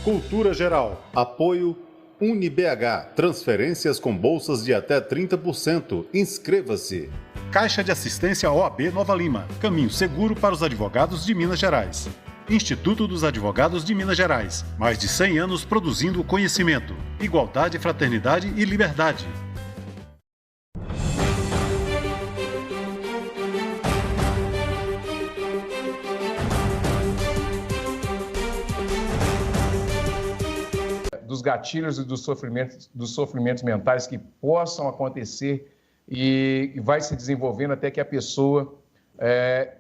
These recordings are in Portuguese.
Cultura Geral. Apoio UniBH. Transferências com bolsas de até 30%. Inscreva-se. Caixa de Assistência OAB Nova Lima. Caminho seguro para os advogados de Minas Gerais. Instituto dos Advogados de Minas Gerais. Mais de 100 anos produzindo conhecimento, igualdade, fraternidade e liberdade. Dos gatilhos e dos sofrimentos mentais que possam acontecer e vai se desenvolvendo até que a pessoa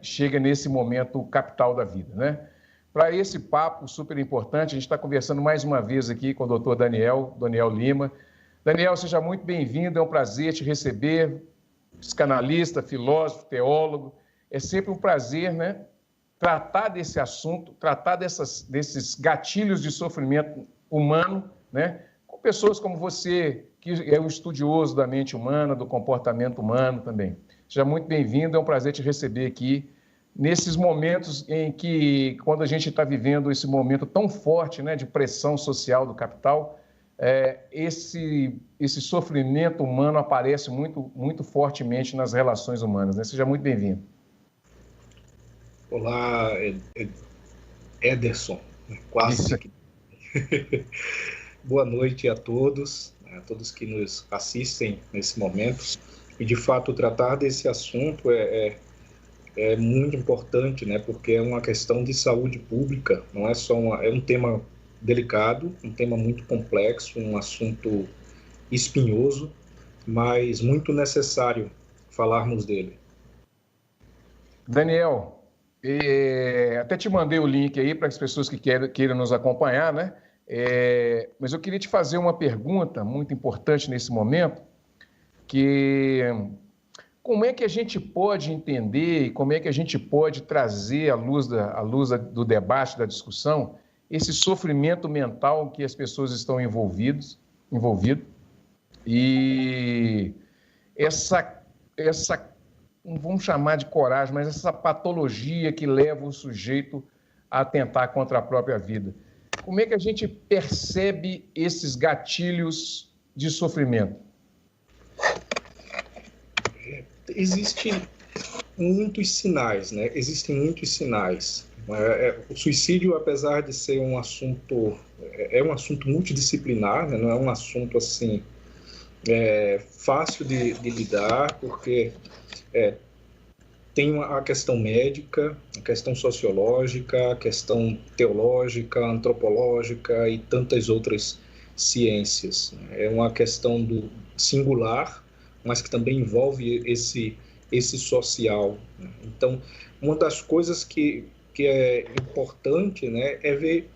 chega nesse momento capital da vida, né? Para esse papo super importante, a gente está conversando mais uma vez aqui com o doutor Daniel Lima. Daniel, seja muito bem-vindo, é um prazer te receber, psicanalista, filósofo, teólogo. É sempre um prazer, né, tratar desse assunto, tratar desses gatilhos de sofrimento humano, né, com pessoas como você, que é um estudioso da mente humana, do comportamento humano também. Seja muito bem-vindo, é um prazer te receber aqui, nesses momentos em que, quando a gente está vivendo esse momento tão forte, né, de pressão social do capital, esse sofrimento humano aparece muito, muito fortemente nas relações humanas, né? Seja muito bem-vindo. Olá, Ederson, quase aqui. Boa noite a todos que nos assistem nesse momento. E, de fato, tratar desse assunto é muito importante, né? Porque é uma questão de saúde pública, não é só é um tema delicado, um tema muito complexo, um assunto espinhoso, mas muito necessário falarmos dele. Daniel, até te mandei o link aí para as pessoas que queiram nos acompanhar, né? Mas eu queria te fazer uma pergunta muito importante nesse momento, que como é que a gente pode entender e como é que a gente pode trazer à luz do debate, da discussão, esse sofrimento mental que as pessoas estão envolvidas e essa, não vamos chamar de coragem, mas essa patologia que leva o sujeito a atentar contra a própria vida. Como é que a gente percebe esses gatilhos de sofrimento? Existem muitos sinais, né? Existem muitos sinais. O suicídio, apesar de ser um assunto, é um assunto multidisciplinar, né? Não é um assunto assim fácil de lidar, porque tem a questão médica, a questão sociológica, a questão teológica, antropológica e tantas outras ciências. É uma questão do singular, mas que também envolve esse social. Então, uma das coisas que é importante, né, é ver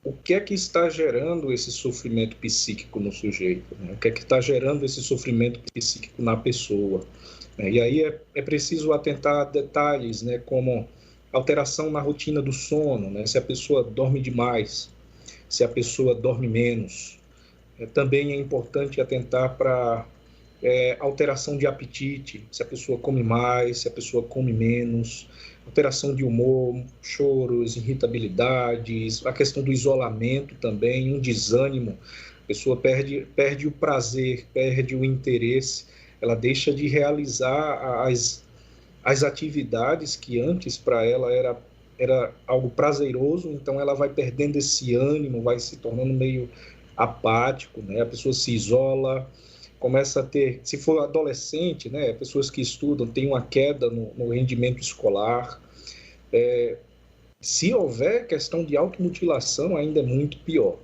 o que é que está gerando esse sofrimento psíquico no sujeito, né? O que é que está gerando esse sofrimento psíquico na pessoa. E aí é preciso atentar a detalhes, né, como alteração na rotina do sono, né, se a pessoa dorme demais, se a pessoa dorme menos. Também é importante atentar para alteração de apetite, se a pessoa come mais, se a pessoa come menos, alteração de humor, choros, irritabilidades, a questão do isolamento também, um desânimo, a pessoa perde o prazer, perde o interesse, ela deixa de realizar as atividades que antes para ela era algo prazeroso, então ela vai perdendo esse ânimo, vai se tornando meio apático, né? A pessoa se isola, começa a ter, se for adolescente, né, pessoas que estudam têm uma queda no rendimento escolar. Se houver questão de automutilação, ainda é muito pior.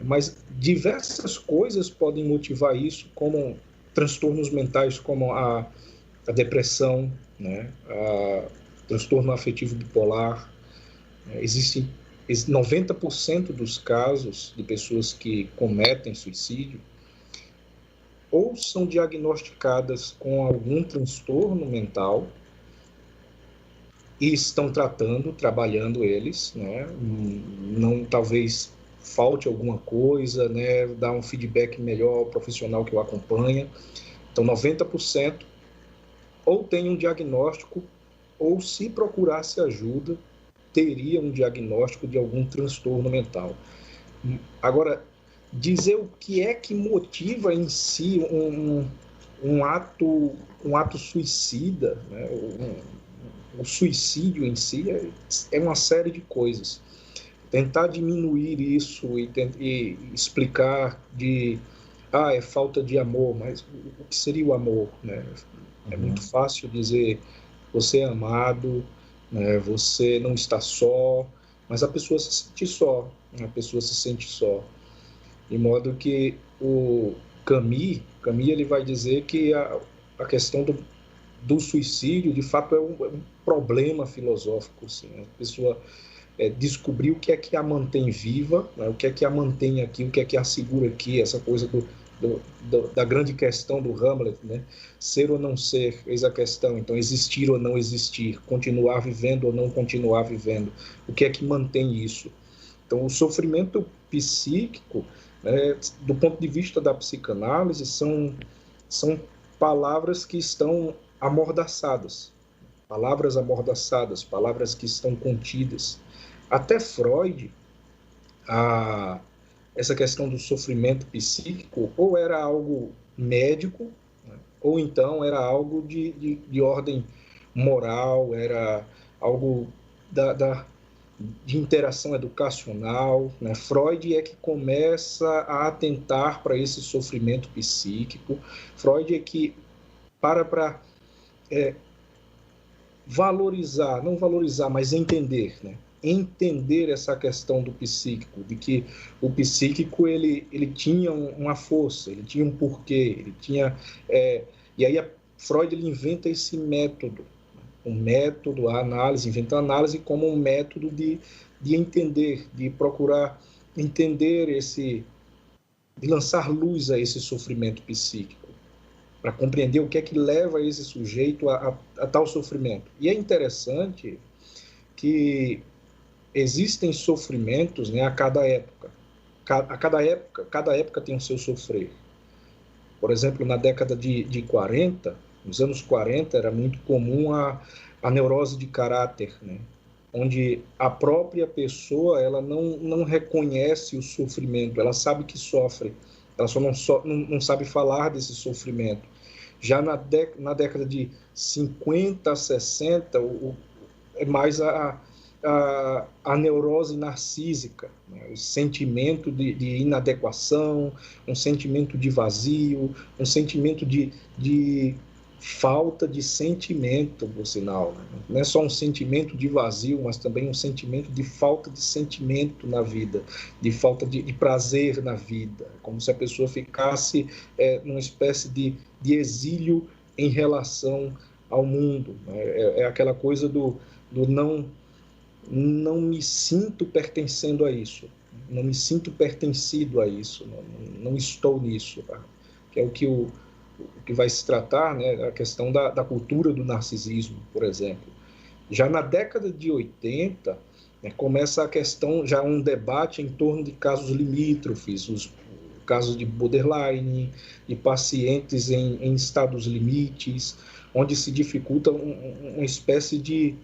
Mas diversas coisas podem motivar isso, como transtornos mentais, como a depressão, né, transtorno afetivo bipolar. Existem 90% dos casos de pessoas que cometem suicídio ou são diagnosticadas com algum transtorno mental e estão trabalhando eles, né? Não, talvez falte alguma coisa, né? Dar um feedback melhor ao profissional que o acompanha. Então, 90% ou tem um diagnóstico ou, se procurasse ajuda, teria um diagnóstico de algum transtorno mental. Agora, dizer o que é que motiva em si um ato suicida, né? O suicídio em si é uma série de coisas. Tentar diminuir isso e explicar é falta de amor, mas o que seria o amor, né? É muito fácil dizer você é amado, né? Você não está só, mas a pessoa se sente só, a pessoa se sente só. De modo que o Camus ele vai dizer que a questão do suicídio, de fato, é um problema filosófico. Assim, a pessoa descobrir o que é que a mantém viva, né? O que é que a mantém aqui, o que é que a segura aqui, essa coisa da grande questão do Hamlet, né? Ser ou não ser, eis a questão. Então, existir ou não existir, continuar vivendo ou não continuar vivendo, o que é que mantém isso? Então, o sofrimento psíquico, do ponto de vista da psicanálise, são palavras que estão amordaçadas, palavras que estão contidas. Até Freud, essa questão do sofrimento psíquico ou era algo médico, né, ou então era algo de ordem moral, era algo de interação educacional, né? Freud é que começa a atentar para esse sofrimento psíquico. Freud é que para valorizar, não valorizar, mas entender, né? Entender essa questão do psíquico, de que o psíquico ele tinha uma força, ele tinha um porquê, ele tinha e aí Freud ele inventa esse método, um método, a análise, inventa a análise como um método de entender, de procurar entender de lançar luz a esse sofrimento psíquico, para compreender o que é que leva esse sujeito a tal sofrimento. E é interessante que existem sofrimentos, né, a cada época. Cada época tem o seu sofrer. Por exemplo, na década de 40, nos anos 40, era muito comum a neurose de caráter, né? Onde a própria pessoa ela não reconhece o sofrimento, ela sabe que sofre, ela só não sabe falar desse sofrimento. Já na década de 50, 60, é mais a neurose narcísica, né? O sentimento de inadequação, um sentimento de vazio, um sentimento de falta de sentimento, por sinal, né? Não é só um sentimento de vazio, mas também um sentimento de falta de sentimento na vida, de falta de prazer na vida, como se a pessoa ficasse numa espécie de exílio em relação ao mundo, né? É aquela coisa do não me sinto pertencendo a isso, não me sinto pertencido a isso, não estou nisso, tá? Que é o que vai se tratar, né, a questão da cultura do narcisismo, por exemplo. Já na década de 80, né, começa a questão, já um debate em torno de casos limítrofes, os casos de borderline, de pacientes em estados limites, onde se dificulta uma espécie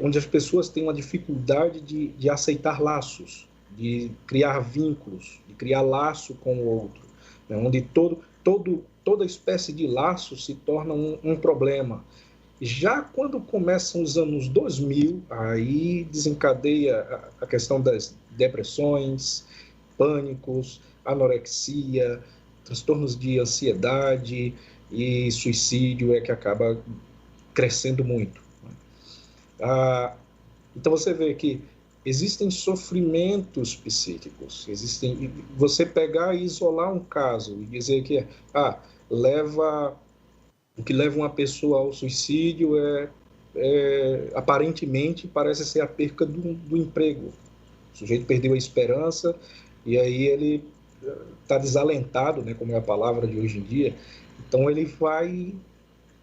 onde as pessoas têm uma dificuldade de aceitar laços, de criar vínculos, de criar laço com o outro, né? Onde toda espécie de laço se torna um problema. Já quando começam os anos 2000, aí desencadeia a questão das depressões, pânicos, anorexia, transtornos de ansiedade e suicídio que acaba crescendo muito. Então você vê que existem sofrimentos psíquicos, você pegar e isolar um caso e dizer que o que leva uma pessoa ao suicídio aparentemente parece ser a perca do emprego. O sujeito perdeu a esperança e aí ele está desalentado, né, como é a palavra de hoje em dia, então ele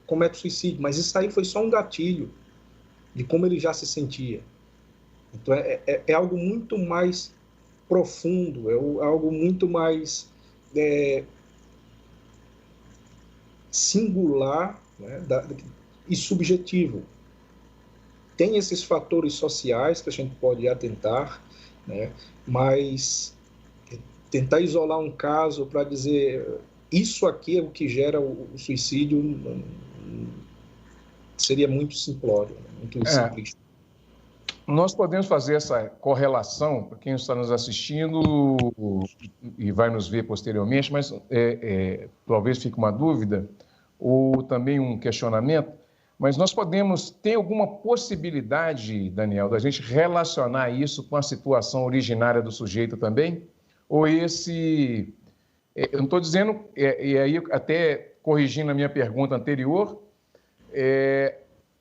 comete suicídio, mas isso aí foi só um gatilho de como ele já se sentia. Então, é algo muito mais profundo, algo muito mais singular, né, e subjetivo. tem esses fatores sociais que a gente pode atentar, né? Mas tentar isolar um caso para dizer isso aqui é o que gera o suicídio seria muito simplório, muito simplista. Nós podemos fazer essa correlação, para quem está nos assistindo e vai nos ver posteriormente, mas talvez fique uma dúvida ou também um questionamento, mas nós podemos ter alguma possibilidade, Daniel, da gente relacionar isso com a situação originária do sujeito também? Ou esse... eu não estou dizendo, e aí até corrigindo a minha pergunta anterior,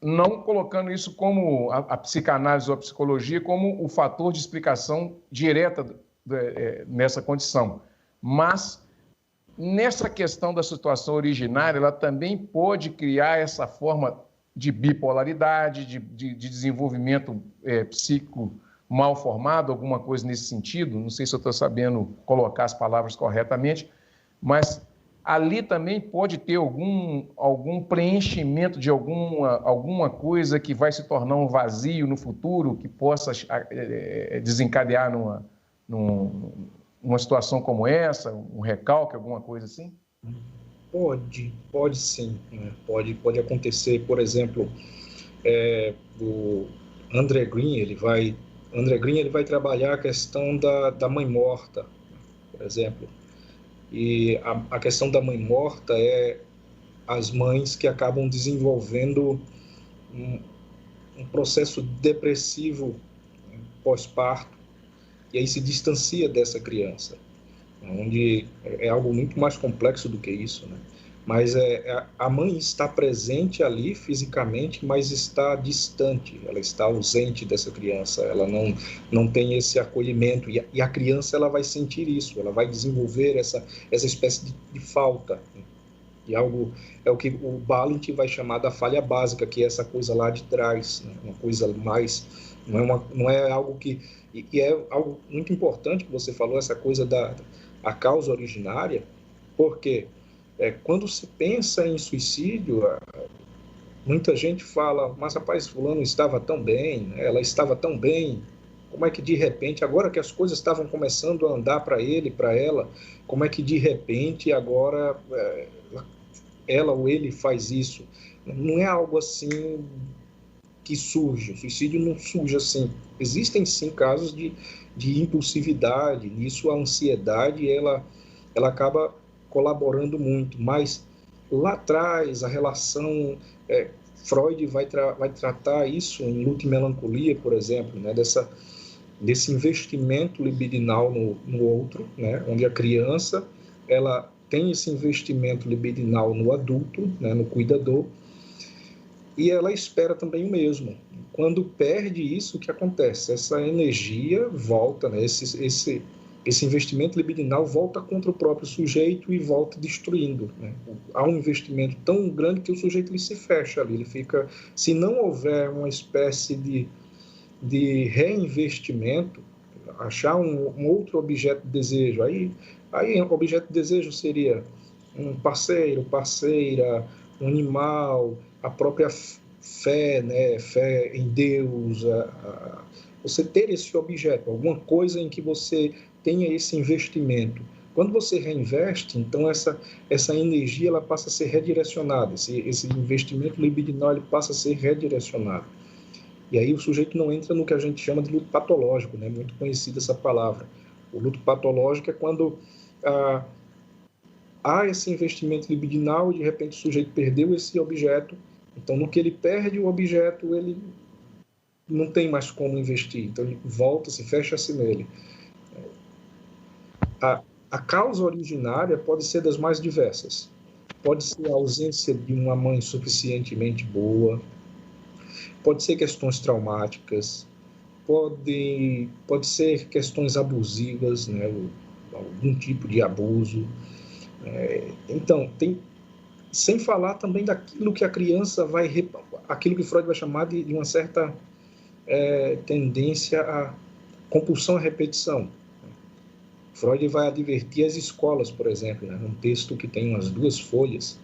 não colocando isso como a psicanálise ou a psicologia como o fator de explicação direta nessa condição. Mas, nessa questão da situação originária, ela também pode criar essa forma de bipolaridade, de desenvolvimento psíquico mal formado, alguma coisa nesse sentido. Não sei se eu estou sabendo colocar as palavras corretamente, mas ali também pode ter algum preenchimento de alguma coisa que vai se tornar um vazio no futuro, que possa desencadear numa situação como essa, um recalque, alguma coisa assim? Pode sim, né? Pode acontecer. Por exemplo, o André Green, ele vai trabalhar a questão da mãe morta, por exemplo. E a questão da mãe morta é as mães que acabam desenvolvendo um processo depressivo, né, pós-parto, e aí se distancia dessa criança, onde é algo muito mais complexo do que isso, né? Mas a mãe está presente ali fisicamente, mas está distante, ela está ausente dessa criança, ela não tem esse acolhimento, e a criança ela vai sentir isso, ela vai desenvolver essa espécie de falta, né? E é o que o Balint vai chamar da falha básica, que é essa coisa lá de trás, né? Uma coisa mais, não é algo que... E é algo muito importante que você falou, essa coisa a causa originária, porque... quando se pensa em suicídio, muita gente fala, mas rapaz, fulano estava tão bem, né? Ela estava tão bem, como é que de repente, agora que as coisas estavam começando a andar para ele, para ela, como é que de repente agora ela ou ele faz isso? Não é algo assim que surge, o suicídio não surge assim. Existem sim casos de impulsividade, nisso a ansiedade ela acaba colaborando muito, mas lá atrás a relação, Freud vai tratar isso em Luto e Melancolia, por exemplo, né, desse investimento libidinal no outro, né, onde a criança ela tem esse investimento libidinal no adulto, né, no cuidador, e ela espera também o mesmo. Quando perde isso, o que acontece? Essa energia volta, né, esse investimento libidinal volta contra o próprio sujeito e volta destruindo, né? Há um investimento tão grande que o sujeito ele se fecha ali, ele fica... Se não houver uma espécie de reinvestimento, achar um outro objeto de desejo, aí o objeto de desejo seria um parceiro, parceira, um animal, a própria fé, né? Fé em Deus, você ter esse objeto, alguma coisa em que você tenha esse investimento. Quando você reinveste, então essa energia ela passa a ser redirecionada, esse investimento libidinal ele passa a ser redirecionado. E aí o sujeito não entra no que a gente chama de luto patológico, né? Muito conhecida essa palavra. O luto patológico é quando há esse investimento libidinal e de repente o sujeito perdeu esse objeto, então no que ele perde o objeto, ele não tem mais como investir, então ele volta-se, fecha-se nele. A causa originária pode ser das mais diversas. Pode ser a ausência de uma mãe suficientemente boa, pode ser questões traumáticas, pode ser questões abusivas, né? Algum tipo de abuso. Então, sem falar também daquilo que a criança aquilo que Freud vai chamar de uma certa tendência à compulsão à repetição. Freud vai advertir as escolas, por exemplo, né? Um texto que tem umas 2 folhas,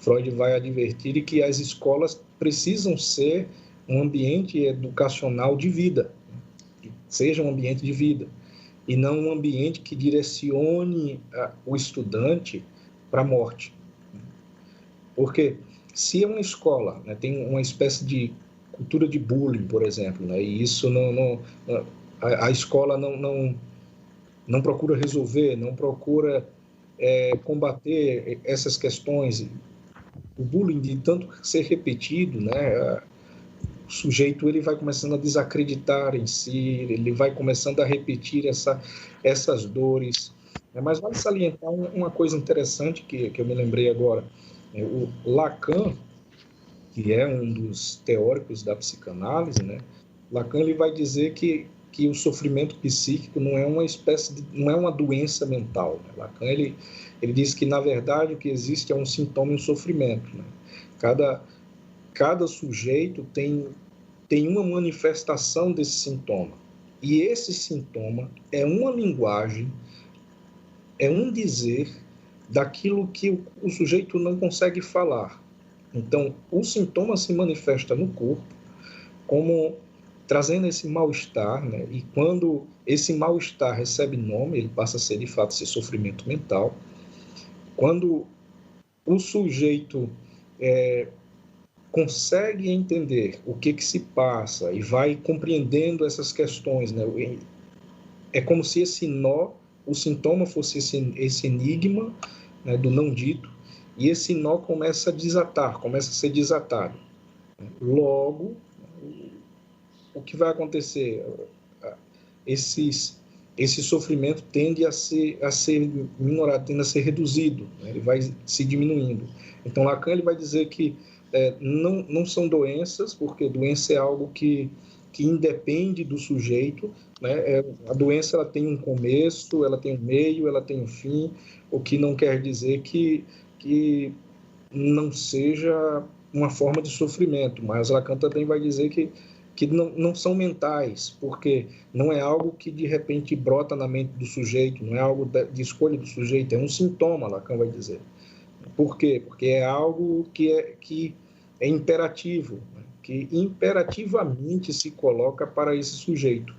Freud vai advertir que as escolas precisam ser um ambiente educacional de vida, que seja um ambiente de vida, e não um ambiente que direcione o estudante para a morte. Porque se é uma escola, né, tem uma espécie de cultura de bullying, por exemplo, né, e isso a escola não procura resolver, não procura combater essas questões, o bullying de tanto ser repetido, né, o sujeito ele vai começando a desacreditar em si, ele vai começando a repetir essas dores. Mas vale salientar uma coisa interessante que eu me lembrei agora. O Lacan, que é um dos teóricos da psicanálise, né? Lacan ele vai dizer que o sofrimento psíquico não é não é uma doença mental. Né? Lacan ele diz que na verdade o que existe é um sintoma e um sofrimento. Né? Cada sujeito tem uma manifestação desse sintoma. E esse sintoma é uma linguagem, é um dizer daquilo que o sujeito não consegue falar. Então, o sintoma se manifesta no corpo como trazendo esse mal-estar, né? E quando esse mal-estar recebe nome, ele passa a ser, de fato, esse sofrimento mental. Quando o sujeito consegue entender o que se passa e vai compreendendo essas questões, né? É como se esse nó, o sintoma fosse esse enigma, né, do não dito, e esse nó começa a ser desatado. Logo, o que vai acontecer? Esse sofrimento tende a ser minorado, tende a ser reduzido, né? Ele vai se diminuindo. Então, Lacan ele vai dizer que não são doenças, porque doença é algo que independe do sujeito, né? A doença ela tem um começo, ela tem um meio, ela tem um fim, o que não quer dizer que não seja uma forma de sofrimento, mas Lacan também vai dizer que não são mentais, porque não é algo que de repente brota na mente do sujeito, não é algo de escolha do sujeito, é um sintoma, Lacan vai dizer. Por quê? Porque é algo que é imperativo, né? Que imperativamente se coloca para esse sujeito.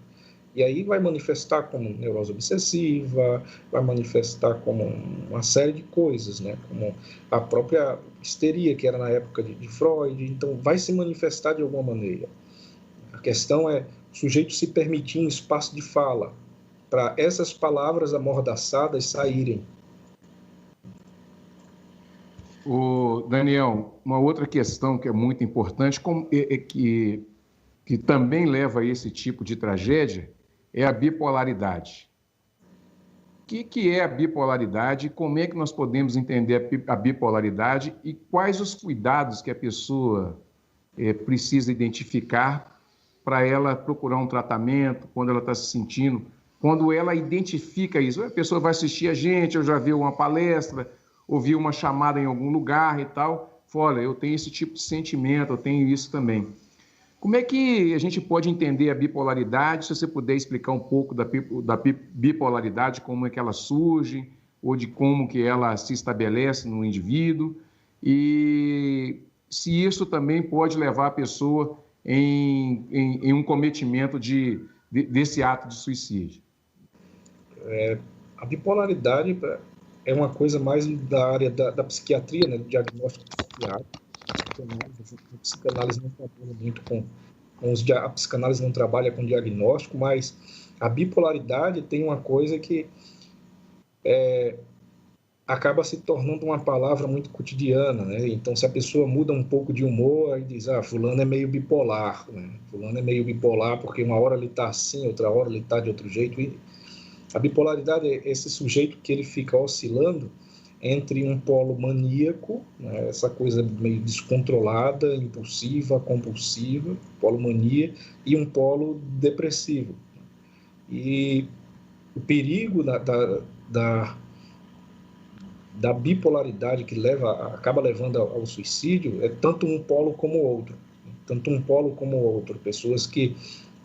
E aí vai manifestar como neurose obsessiva, vai manifestar como uma série de coisas, né? Como a própria histeria, que era na época de Freud. Então, vai se manifestar de alguma maneira. A questão é o sujeito se permitir um espaço de fala para essas palavras amordaçadas saírem. Daniel, uma outra questão que é muito importante, que também leva a esse tipo de tragédia, é a bipolaridade. O que é a bipolaridade? Como é que nós podemos entender a bipolaridade e quais os cuidados que a pessoa precisa identificar para ela procurar um tratamento, quando ela está se sentindo, quando ela identifica isso? A pessoa vai assistir a gente, eu já vi uma palestra, ouvi uma chamada em algum lugar e tal, olha, eu tenho esse tipo de sentimento, eu tenho isso também. Como é que a gente pode entender a bipolaridade? Se você puder explicar um pouco da bipolaridade, como é que ela surge, ou de como que ela se estabelece no indivíduo, e se isso também pode levar a pessoa em um cometimento desse ato de suicídio. A bipolaridade é uma coisa mais da área da psiquiatria, né, do diagnóstico psiquiátrico. A psicanálise não trabalha muito a psicanálise não trabalha com diagnóstico, mas a bipolaridade tem uma coisa que acaba se tornando uma palavra muito cotidiana, né? Então, se a pessoa muda um pouco de humor, aí diz, fulano é meio bipolar, né? Fulano é meio bipolar porque uma hora ele está assim, outra hora ele está de outro jeito. E a bipolaridade é esse sujeito que ele fica oscilando entre um polo maníaco, né, essa coisa meio descontrolada, impulsiva, compulsiva, polo mania, e um polo depressivo. E o perigo da bipolaridade que acaba levando ao suicídio é tanto um polo como o outro. Tanto um polo como o outro. Pessoas que,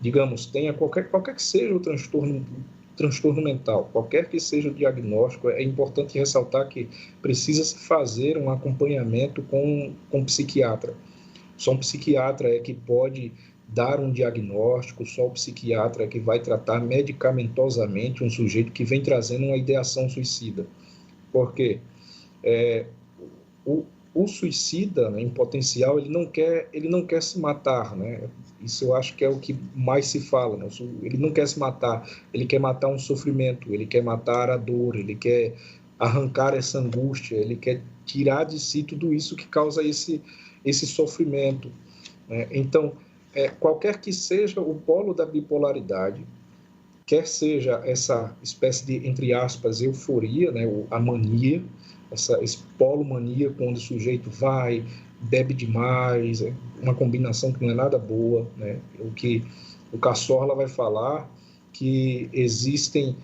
digamos, tenha qualquer que seja o transtorno mental, qualquer que seja o diagnóstico, é importante ressaltar que precisa se fazer um acompanhamento com um psiquiatra, Só um psiquiatra é que pode dar um diagnóstico, só o psiquiatra é que vai tratar medicamentosamente um sujeito que vem trazendo uma ideação suicida. Porque o suicida, né, em potencial, ele não quer se matar, né? Isso eu acho que é o que mais se fala, né? Ele não quer se matar, ele quer matar um sofrimento, ele quer matar a dor, ele quer arrancar essa angústia, ele quer tirar de si tudo isso que causa esse sofrimento, né? Então, qualquer que seja o polo da bipolaridade, quer seja essa espécie de, entre aspas, euforia, né, a mania, esse polo maníaco onde o sujeito vai, bebe demais, uma combinação que não é nada boa, né? O que o Cassorla vai falar, que existem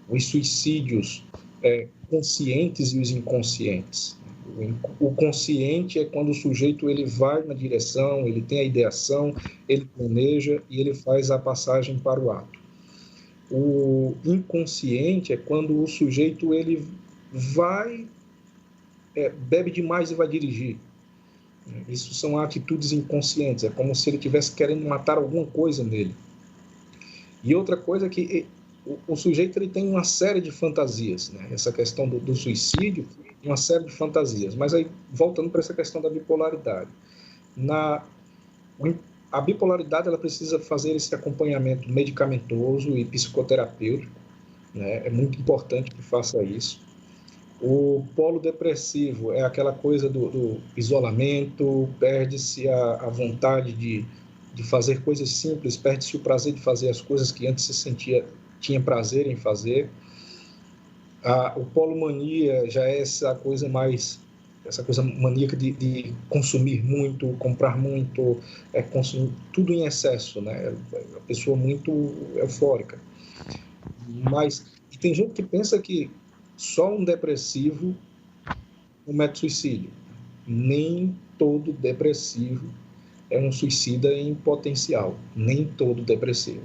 os suicídios conscientes e os inconscientes. O consciente é quando o sujeito ele vai na direção, ele tem a ideação, ele planeja e ele faz a passagem para o ato. O inconsciente é quando o sujeito ele vai, bebe demais e vai dirigir. Isso são atitudes inconscientes, é como se ele estivesse querendo matar alguma coisa nele. E outra coisa é que o sujeito ele tem uma série de fantasias, né? Essa questão do suicídio, uma série de fantasias. Mas aí, voltando para essa questão da bipolaridade. A bipolaridade ela precisa fazer esse acompanhamento medicamentoso e psicoterapêutico, né? É muito importante que faça isso. O polo depressivo é aquela coisa do isolamento, perde-se a vontade de fazer coisas simples, perde-se o prazer de fazer as coisas que antes tinha prazer em fazer. O polo mania já é essa coisa maníaca de consumir muito, comprar muito, consumir tudo em excesso, né? A pessoa muito eufórica. Mas tem gente que pensa que só um depressivo comete suicídio. Nem todo depressivo é um suicida em potencial. Nem todo depressivo.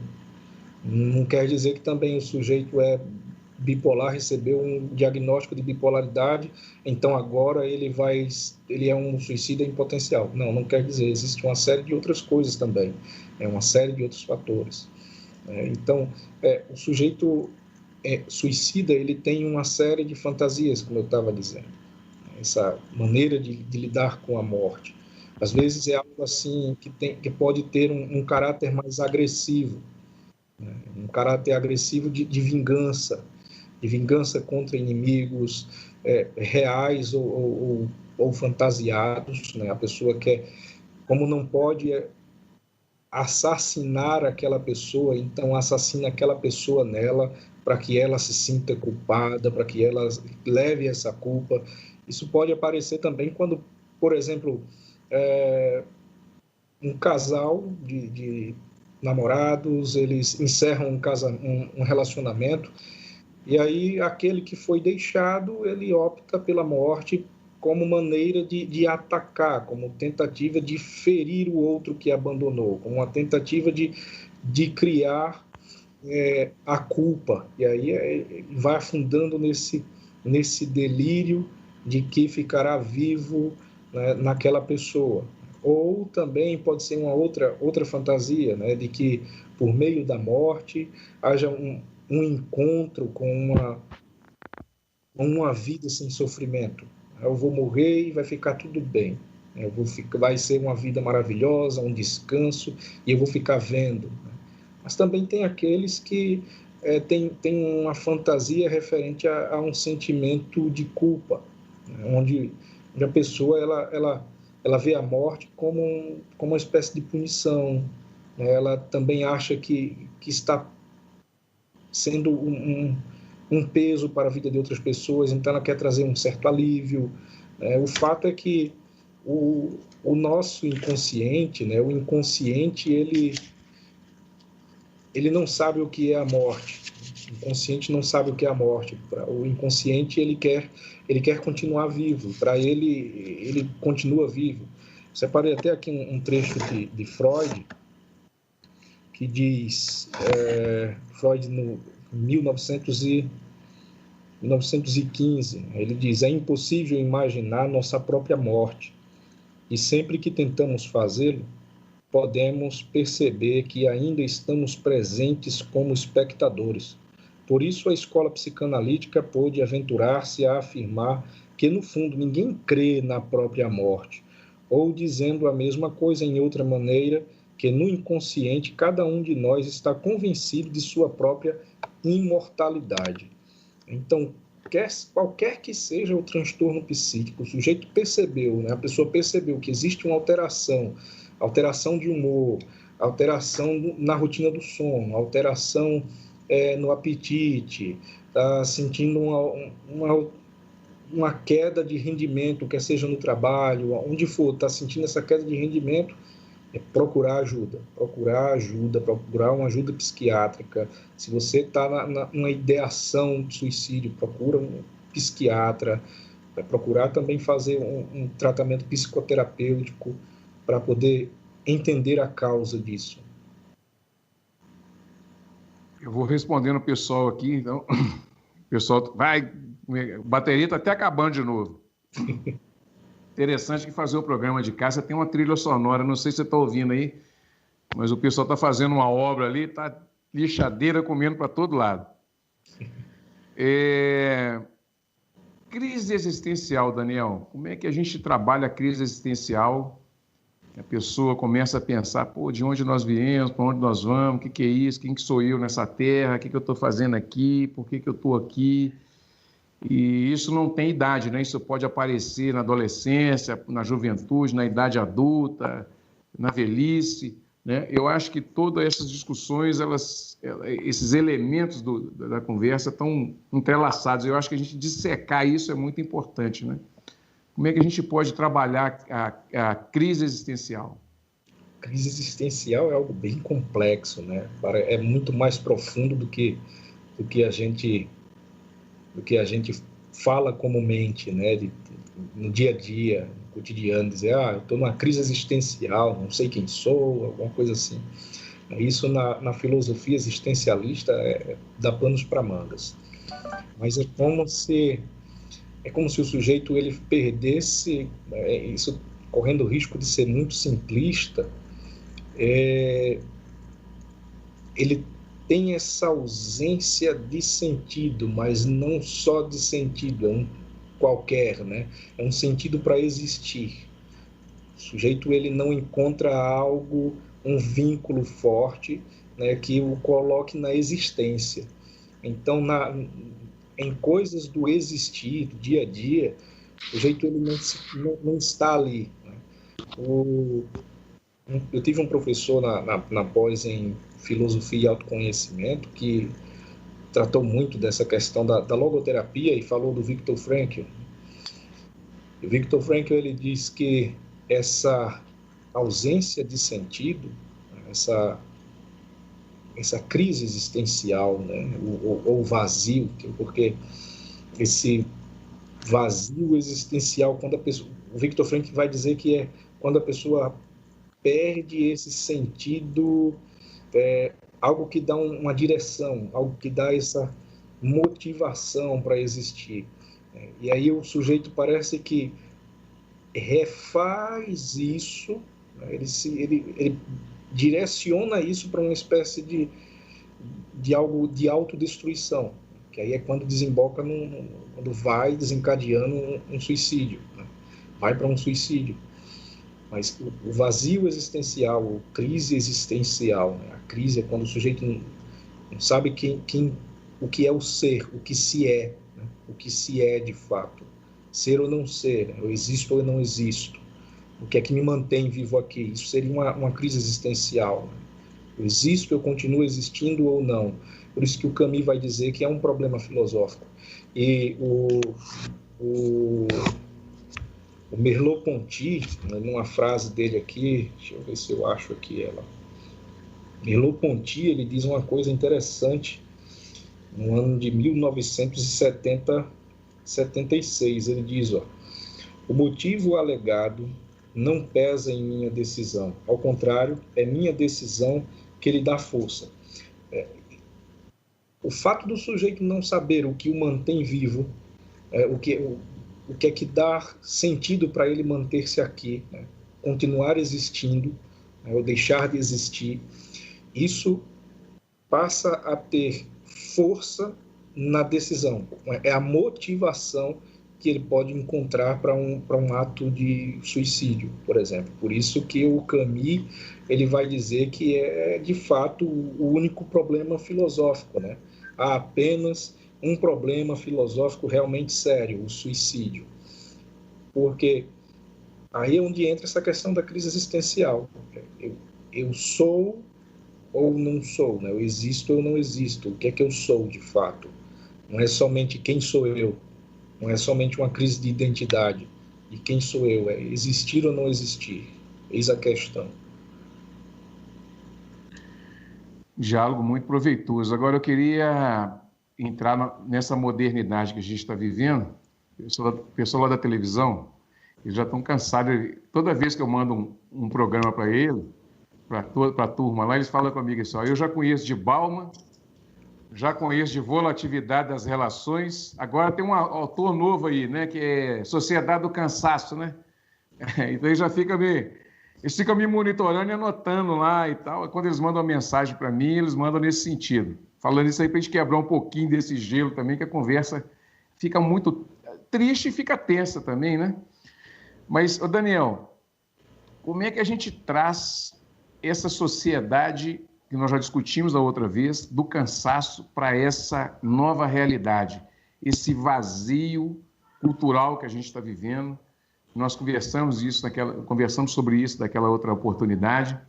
Não quer dizer que também o sujeito é bipolar, recebeu um diagnóstico de bipolaridade, então agora ele é um suicida em potencial. Não quer dizer. Existe uma série de outras coisas também. Uma série de outros fatores. Então, o sujeito suicida, ele tem uma série de fantasias, como eu estava dizendo. Essa maneira de lidar com a morte. Às vezes é algo assim que pode ter um caráter mais agressivo, né? Um caráter agressivo de vingança contra inimigos reais ou fantasiados, né? A pessoa quer, como não pode assassinar aquela pessoa, então assassina aquela pessoa nela, para que ela se sinta culpada, para que ela leve essa culpa. Isso pode aparecer também quando, por exemplo, um casal de namorados, eles encerram um relacionamento, e aí aquele que foi deixado, ele opta pela morte como maneira de atacar, como tentativa de ferir o outro que abandonou, como uma tentativa de criar a culpa. E aí vai afundando nesse delírio de que ficará vivo, né, naquela pessoa. Ou também pode ser uma outra fantasia, né, de que por meio da morte haja um encontro com uma vida sem sofrimento. Eu vou morrer e vai ficar tudo bem. Vai ser uma vida maravilhosa, um descanso, e eu vou ficar vendo. Mas também tem aqueles que têm uma fantasia referente a um sentimento de culpa, né? onde a pessoa ela vê a morte como uma espécie de punição, né? Ela também acha que está sendo um peso para a vida de outras pessoas, então ela quer trazer um certo alívio. O fato é que o nosso inconsciente, né, o inconsciente, ele não sabe o que é a morte. O inconsciente não sabe o que é a morte. O inconsciente ele quer continuar vivo. Para ele continua vivo. Separei até aqui um trecho de Freud, que diz, Freud no 1915, ele diz: é impossível imaginar nossa própria morte. E sempre que tentamos fazê-lo, podemos perceber que ainda estamos presentes como espectadores. Por isso, a escola psicanalítica pôde aventurar-se a afirmar que, no fundo, ninguém crê na própria morte, ou dizendo a mesma coisa em outra maneira, que no inconsciente cada um de nós está convencido de sua própria imortalidade. Então, qualquer que seja o transtorno psíquico, o sujeito percebeu, né? A pessoa percebeu que existe uma alteração de humor, alteração na rotina do sono, alteração no apetite, está sentindo uma queda de rendimento, quer seja no trabalho, onde for, está sentindo essa queda de rendimento, procurar uma ajuda psiquiátrica. Se você está numa ideação de suicídio, procura um psiquiatra, vai procurar também fazer um tratamento psicoterapêutico para poder entender a causa disso. Eu vou respondendo o pessoal aqui, então. O pessoal vai. A bateria está até acabando de novo. Interessante que fazer o programa de casa tem uma trilha sonora, não sei se você está ouvindo aí, mas o pessoal está fazendo uma obra ali, está lixadeira comendo para todo lado. Crise existencial, Daniel. Como é que a gente trabalha a crise existencial? A pessoa começa a pensar, pô, de onde nós viemos, para onde nós vamos, o que é isso, quem que sou eu nessa terra, o que eu estou fazendo aqui, por que eu estou aqui? E isso não tem idade, né? Isso pode aparecer na adolescência, na juventude, na idade adulta, na velhice, né? Eu acho que todas essas discussões, esses elementos da conversa estão entrelaçados. Eu acho que a gente dissecar isso é muito importante, né? Como é que a gente pode trabalhar a crise existencial? A crise existencial é algo bem complexo, né? É muito mais profundo do que a gente fala comumente, né? No dia a dia, no cotidiano, dizer, eu estou numa crise existencial, não sei quem sou, alguma coisa assim. Isso na filosofia existencialista dá panos para mangas. Mas é como se o sujeito ele perdesse, isso correndo o risco de ser muito simplista, ele tem essa ausência de sentido, mas não só de sentido, é um qualquer, né? É um sentido para existir. O sujeito ele não encontra algo, um vínculo forte, né, que o coloque na existência. Então, em coisas do existir, do dia a dia, o sujeito ele não está ali, né? Eu tive um professor na pós em filosofia e autoconhecimento que tratou muito dessa questão da logoterapia e falou do Viktor Frankl. O Viktor Frankl ele diz que essa ausência de sentido, essa crise existencial, né, ou vazio, porque esse vazio existencial, quando a pessoa, o Viktor Frankl vai dizer que é quando a pessoa perde esse sentido, algo que dá uma direção, algo que dá essa motivação para existir. E aí o sujeito parece que refaz isso, né? Ele direciona isso para uma espécie de algo de autodestruição, que aí é quando desemboca, quando vai desencadeando um suicídio, né? Vai para um suicídio. Mas o vazio existencial, a crise existencial, né? A crise é quando o sujeito não sabe o que é o ser, o que se é, né? O que se é de fato. Ser ou não ser, né? Eu existo ou eu não existo. O que é que me mantém vivo aqui? Isso seria uma crise existencial, né? Eu existo, eu continuo existindo ou não? Por isso que o Camus vai dizer que é um problema filosófico. E o Merleau-Ponty, numa frase dele aqui, deixa eu ver se eu acho aqui ela. Merleau-Ponty, ele diz uma coisa interessante, no ano de 1976, ele diz, o motivo alegado não pesa em minha decisão, ao contrário, é minha decisão que lhe dá força. O fato do sujeito não saber o que o mantém vivo, o que é que dá sentido para ele manter-se aqui, né? continuar existindo, né, ou deixar de existir, isso passa a ter força na decisão. É a motivação que ele pode encontrar para um ato de suicídio, por exemplo. Por isso que o Camus ele vai dizer que é, de fato, o único problema filosófico, né? Há apenas um problema filosófico realmente sério, o suicídio. Porque aí é onde entra essa questão da crise existencial. Eu sou ou não sou, né? Eu existo ou não existo. O que é que eu sou, de fato? Não é somente quem sou eu, não é somente uma crise de identidade. E quem sou eu? É existir ou não existir? Eis a questão. Diálogo muito proveitoso. Agora eu queria entrar nessa modernidade que a gente está vivendo. O pessoal lá da televisão, eles já estão cansados. Toda vez que eu mando um programa para ele, para a turma lá, eles falam comigo assim, ó, eu já conheço de Bauman, já conheço de volatilidade das relações, agora tem um autor novo aí, né, que é Sociedade do Cansaço, né? Então eles ficam me monitorando e anotando lá e tal. Quando eles mandam uma mensagem para mim, eles mandam nesse sentido. Falando isso aí para a gente quebrar um pouquinho desse gelo também, que a conversa fica muito triste e fica tensa também, né? Mas, ô Daniel, como é que a gente traz essa sociedade que nós já discutimos a outra vez, do cansaço para essa nova realidade, esse vazio cultural que a gente está vivendo? Nós conversamos sobre isso naquela outra oportunidade,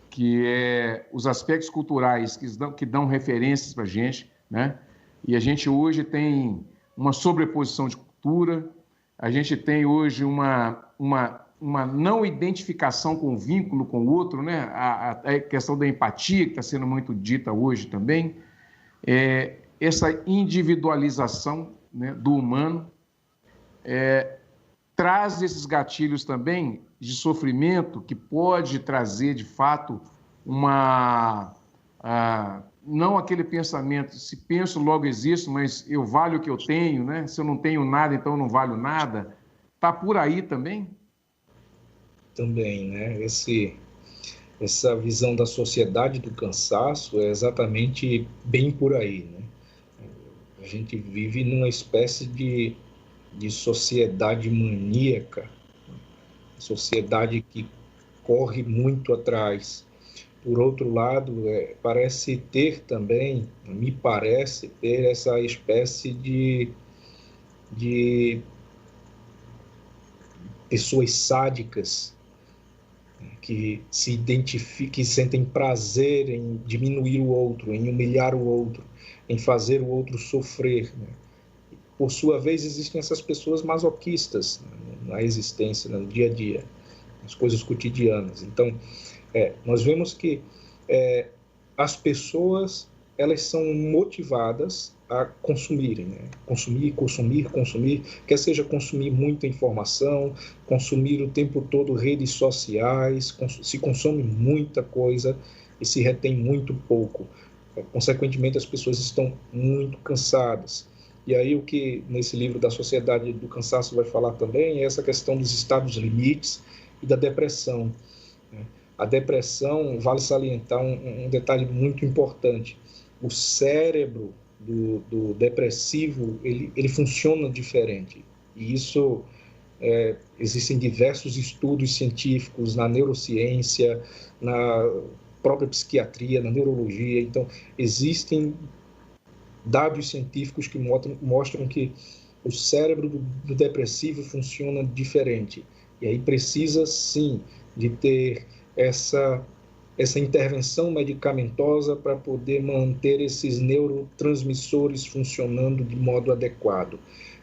que é os aspectos culturais que dão referências para a gente, né? E a gente hoje tem uma sobreposição de cultura, a gente tem hoje uma não identificação com o vínculo com o outro, né? A questão da empatia, que está sendo muito dita hoje também, essa individualização, né, do humano, traz esses gatilhos também de sofrimento que pode trazer, de fato, não aquele pensamento, se penso, logo existo, mas eu valho o que eu tenho, né? Se eu não tenho nada, então eu não valho nada. Está por aí também? Também, né? Essa visão da sociedade do cansaço é exatamente bem por aí, né? A gente vive numa espécie de sociedade maníaca, sociedade que corre muito atrás. Por outro lado, me parece ter essa espécie de pessoas sádicas, que se identificam, que sentem prazer em diminuir o outro, em humilhar o outro, em fazer o outro sofrer, né? Por sua vez, existem essas pessoas masoquistas, né, na existência, no dia a dia, nas coisas cotidianas. Então, nós vemos que as pessoas, elas são motivadas a consumirem, né? Consumir, quer seja consumir muita informação, consumir o tempo todo redes sociais, se consome muita coisa e se retém muito pouco. Consequentemente, as pessoas estão muito cansadas. E aí o que nesse livro da Sociedade do Cansaço vai falar também é essa questão dos estados limites e da depressão. A depressão, vale salientar um detalhe muito importante. O cérebro do depressivo, ele funciona diferente. E isso, existem diversos estudos científicos na neurociência, na própria psiquiatria, na neurologia. Então, existem dados científicos que mostram que o cérebro do depressivo funciona diferente. E aí precisa, sim, de ter essa intervenção medicamentosa para poder manter esses neurotransmissores funcionando de modo adequado.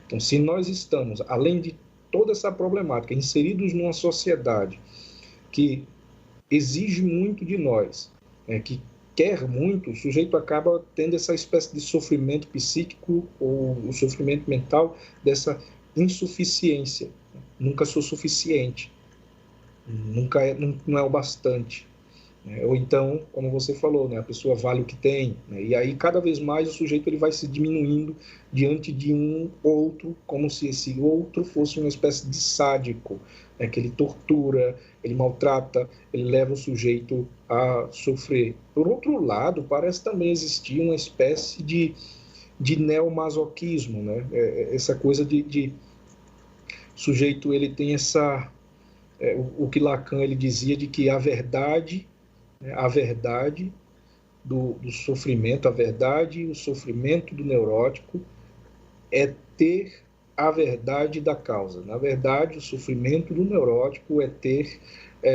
Então, se nós estamos, além de toda essa problemática, inseridos numa sociedade que exige muito de nós, que quer muito, o sujeito acaba tendo essa espécie de sofrimento psíquico ou o sofrimento mental dessa insuficiência. Nunca sou suficiente, não é o bastante. Ou então, como você falou, né, a pessoa vale o que tem, né, e aí cada vez mais o sujeito ele vai se diminuindo diante de um outro, como se esse outro fosse uma espécie de sádico, né, que ele tortura, ele maltrata, ele leva o sujeito a sofrer. Por outro lado, parece também existir uma espécie de neomasoquismo, né, essa coisa de sujeito ele tem essa o que Lacan ele dizia de que a verdade do sofrimento, a verdade e o sofrimento do neurótico é ter a verdade da causa. Na verdade, o sofrimento do neurótico é ter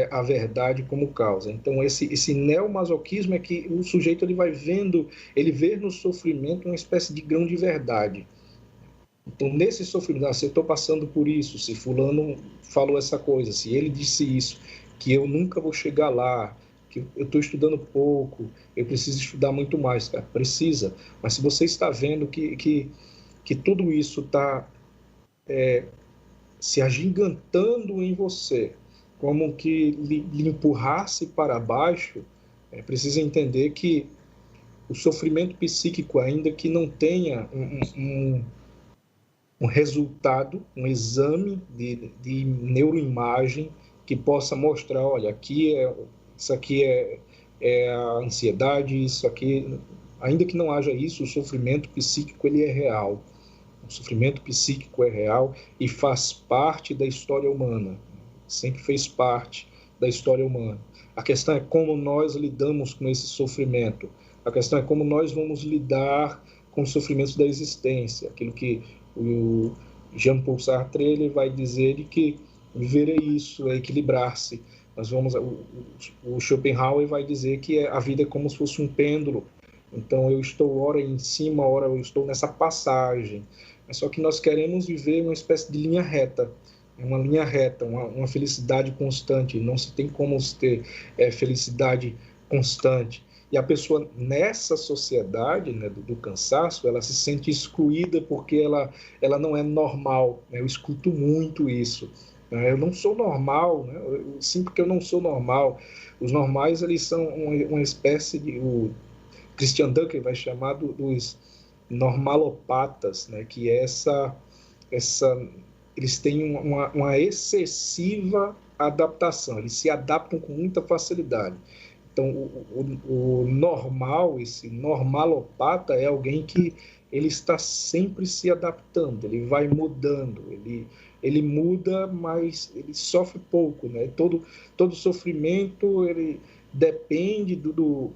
a verdade como causa. Então, esse neomasoquismo é que o sujeito ele vai vendo, ele vê no sofrimento uma espécie de grão de verdade. Então, nesse sofrimento, se eu estou passando por isso, se fulano falou essa coisa, se ele disse isso, que eu nunca vou chegar lá, que eu estou estudando pouco, eu preciso estudar muito mais. Cara, precisa, mas se você está vendo que tudo isso está se agigantando em você, como que lhe empurrasse para baixo, precisa entender que o sofrimento psíquico, ainda que não tenha um resultado, um exame de neuroimagem que possa mostrar, olha, isso aqui é a ansiedade, isso aqui, ainda que não haja isso, o sofrimento psíquico ele é real. O sofrimento psíquico é real e faz parte da história humana, sempre fez parte da história humana. A questão é como nós lidamos com esse sofrimento, a questão é como nós vamos lidar com os sofrimentos da existência, aquilo que o Jean-Paul Sartre ele vai dizer de que viver é isso, é equilibrar-se. O Schopenhauer vai dizer que a vida é como se fosse um pêndulo. Então eu estou ora em cima, ora eu estou nessa passagem. Mas só que nós queremos viver uma espécie de linha reta, uma felicidade constante. Não se tem como se ter felicidade constante. E a pessoa, nessa sociedade, né, do cansaço, ela se sente excluída porque ela não é normal. Né? Eu escuto muito isso. Né? Eu não sou normal, né? Eu sinto que eu não sou normal. Os normais, eles são uma espécie de... O Christian Dunker vai chamar dos normalopatas, né? Que é eles têm uma excessiva adaptação. Eles se adaptam com muita facilidade. Então, o normal, esse normalopata é alguém que ele está sempre se adaptando, ele vai mudando, ele muda, mas ele sofre pouco, né? Todo sofrimento, ele depende do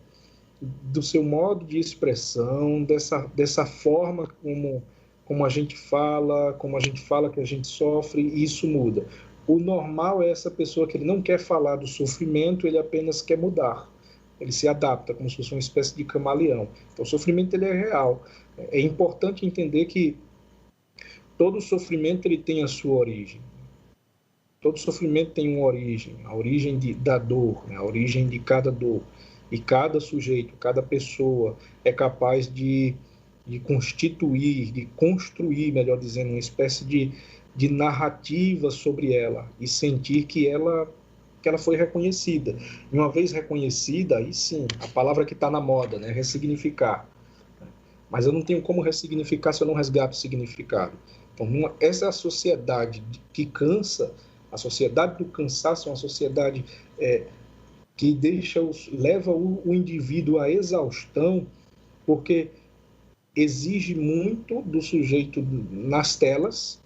seu modo de expressão, dessa forma como a gente fala que a gente sofre, e isso muda. O normal é essa pessoa que ele não quer falar do sofrimento, ele apenas quer mudar. Ele se adapta como se fosse uma espécie de camaleão. Então, o sofrimento ele é real. É importante entender que todo sofrimento ele tem a sua origem. Todo sofrimento tem uma origem, a origem da dor, né? A origem de cada dor. E cada sujeito, cada pessoa é capaz de constituir, de construir, melhor dizendo, uma espécie de narrativa sobre ela e sentir que ela foi reconhecida. E uma vez reconhecida, aí sim, a palavra que está na moda, né? Ressignificar. Mas eu não tenho como ressignificar se eu não resgato o significado. Então, essa é a sociedade que cansa, a sociedade do cansaço é uma sociedade que leva o indivíduo à exaustão, porque exige muito do sujeito nas telas,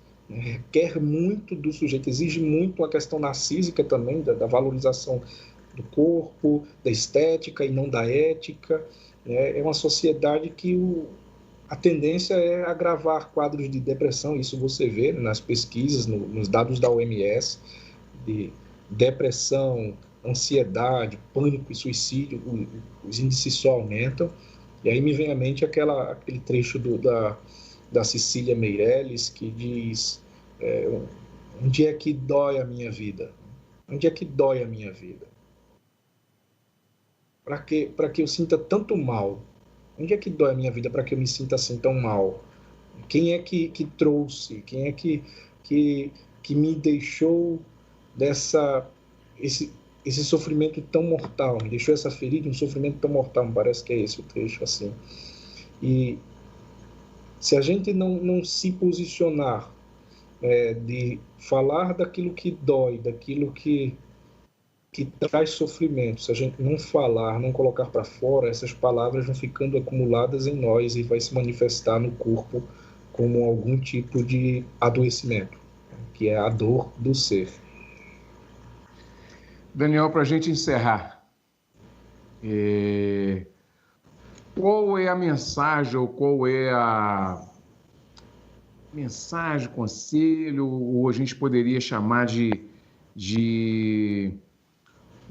quer muito do sujeito, exige muito a questão narcísica também, da valorização do corpo, da estética e não da ética. É uma sociedade que a tendência é agravar quadros de depressão, isso você vê nas pesquisas, nos dados da OMS, de depressão, ansiedade, pânico e suicídio, os índices só aumentam. E aí me vem à mente aquele trecho da Cecília Meirelles, que diz, onde é que dói a minha vida? Onde é que dói a minha vida? Para que eu sinta tanto mal? Onde é que dói a minha vida para que eu me sinta assim tão mal? Quem é que trouxe? Quem é que me deixou esse esse sofrimento tão mortal, me deixou essa ferida, um sofrimento tão mortal, me parece que é esse o trecho, assim. E se a gente não se posicionar, de falar daquilo que dói, daquilo que traz sofrimento, se a gente não falar, não colocar para fora, essas palavras vão ficando acumuladas em nós e vai se manifestar no corpo como algum tipo de adoecimento, que é a dor do ser. Daniel, para a gente encerrar, qual é a mensagem ou qual é a mensagem, conselho, ou a gente poderia chamar de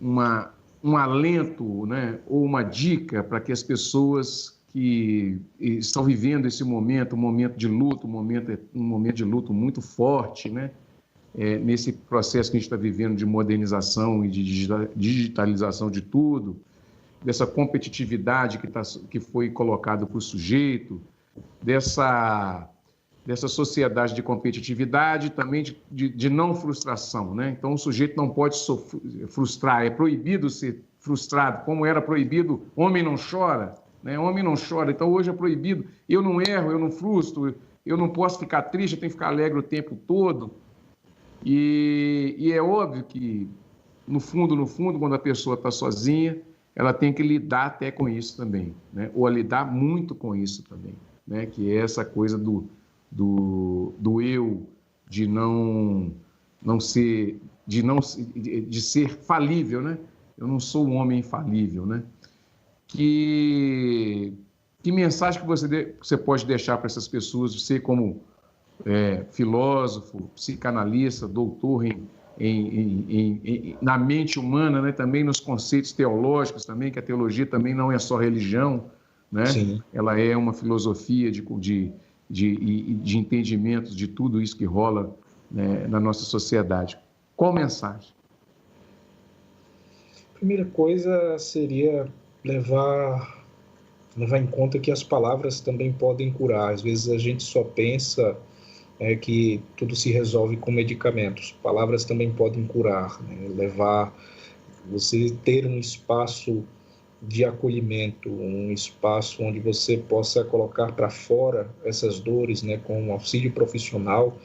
um alento, né, ou uma dica para que as pessoas que estão vivendo esse momento, um momento de luto, um momento de luto muito forte, né, nesse processo que a gente está vivendo de modernização e de digitalização de tudo, dessa competitividade que foi colocada para o sujeito, dessa sociedade de competitividade, também de não frustração, né? Então, o sujeito não pode frustrar, é proibido ser frustrado, como era proibido, homem não chora, né? Homem não chora, então hoje é proibido, eu não erro, eu não frustro, eu não posso ficar triste, eu tenho que ficar alegre o tempo todo. E é óbvio que, no fundo, quando a pessoa está sozinha, ela tem que lidar até com isso também, né? Ou lidar muito com isso também, né? Que é essa coisa do eu, de ser falível, né? Eu não sou um homem infalível, né? Que mensagem que você pode deixar para essas pessoas, você como filósofo, psicanalista, doutor na mente humana, né? Também nos conceitos teológicos também, que a teologia também não é só religião, né? Sim. Ela é uma filosofia de entendimentos de tudo isso que rola, né, na nossa sociedade. Qual mensagem? A primeira coisa seria levar em conta que as palavras também podem curar. Às vezes a gente só pensa que tudo se resolve com medicamentos. Palavras também podem curar, né? Você ter um espaço de acolhimento, um espaço onde você possa colocar para fora essas dores, né, com um auxílio profissional,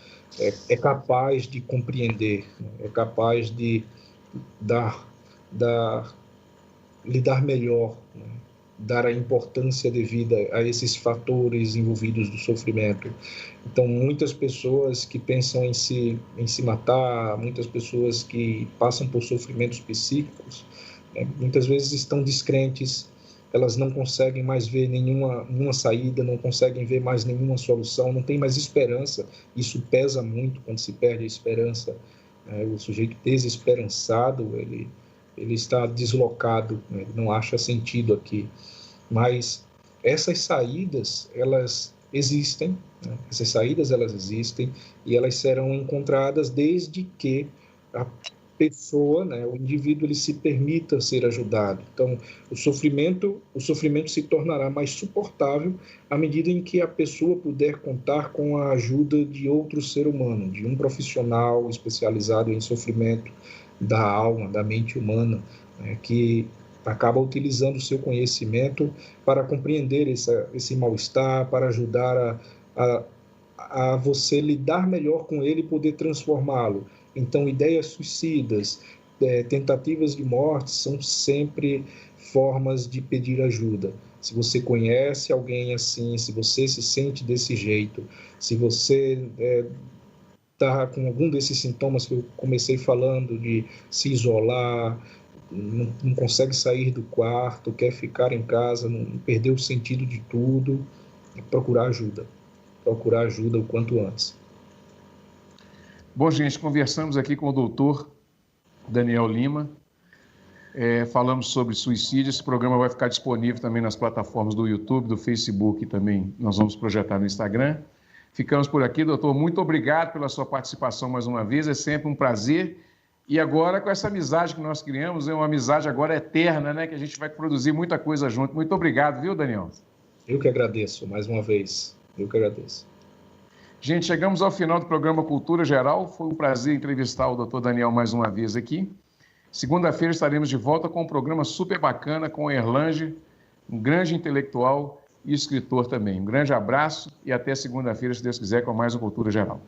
é capaz de compreender, né? É capaz de lidar melhor, né? Dar a importância devida a esses fatores envolvidos do sofrimento. Então, muitas pessoas que pensam em se matar, muitas pessoas que passam por sofrimentos psíquicos, muitas vezes estão descrentes, elas não conseguem mais ver nenhuma saída, não conseguem ver mais nenhuma solução, não tem mais esperança. Isso pesa muito quando se perde a esperança. O sujeito desesperançado, ele está deslocado, né? Não acha sentido aqui. Mas essas saídas, elas existem, né? Essas saídas, elas existem e elas serão encontradas desde que a pessoa, né, o indivíduo, ele se permita ser ajudado. Então, o sofrimento se tornará mais suportável à medida em que a pessoa puder contar com a ajuda de outro ser humano, de um profissional especializado em sofrimento da alma, da mente humana, né, que acaba utilizando o seu conhecimento para compreender esse mal-estar, para ajudar a você lidar melhor com ele e poder transformá-lo. Então, ideias suicidas, tentativas de morte são sempre formas de pedir ajuda. Se você conhece alguém assim, se você se sente desse jeito, se você está com algum desses sintomas que eu comecei falando, de se isolar, não consegue sair do quarto, quer ficar em casa, não perdeu o sentido de tudo, procurar ajuda o quanto antes. Bom, gente, conversamos aqui com o doutor Daniel Lima, falamos sobre suicídio. Esse programa vai ficar disponível também nas plataformas do YouTube, do Facebook, e também nós vamos projetar no Instagram. Ficamos por aqui, doutor. Muito obrigado pela sua participação mais uma vez, é sempre um prazer. E agora, com essa amizade que nós criamos, é uma amizade agora eterna, né? Que a gente vai produzir muita coisa junto. Muito obrigado, viu, Daniel? Eu que agradeço, mais uma vez. Eu que agradeço. Gente, chegamos ao final do programa Cultura Geral. Foi um prazer entrevistar o doutor Daniel mais uma vez aqui. Segunda-feira estaremos de volta com um programa super bacana com o Erlange, um grande intelectual e escritor também. Um grande abraço e até segunda-feira, se Deus quiser, com mais um Cultura Geral.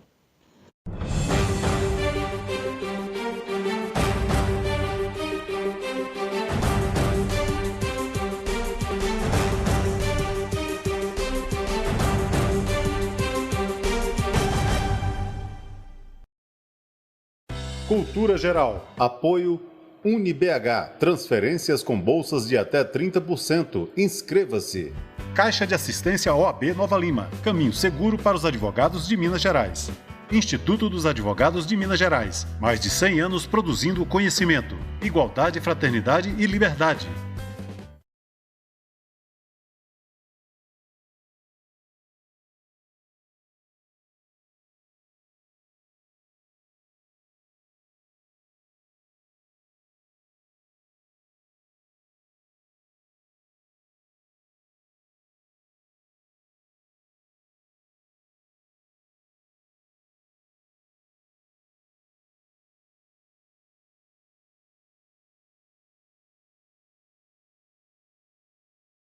Cultura Geral. Apoio UniBH. Transferências com bolsas de até 30%. Inscreva-se. Caixa de Assistência OAB Nova Lima. Caminho seguro para os advogados de Minas Gerais. Instituto dos Advogados de Minas Gerais. Mais de 100 anos produzindo conhecimento, igualdade, fraternidade e liberdade.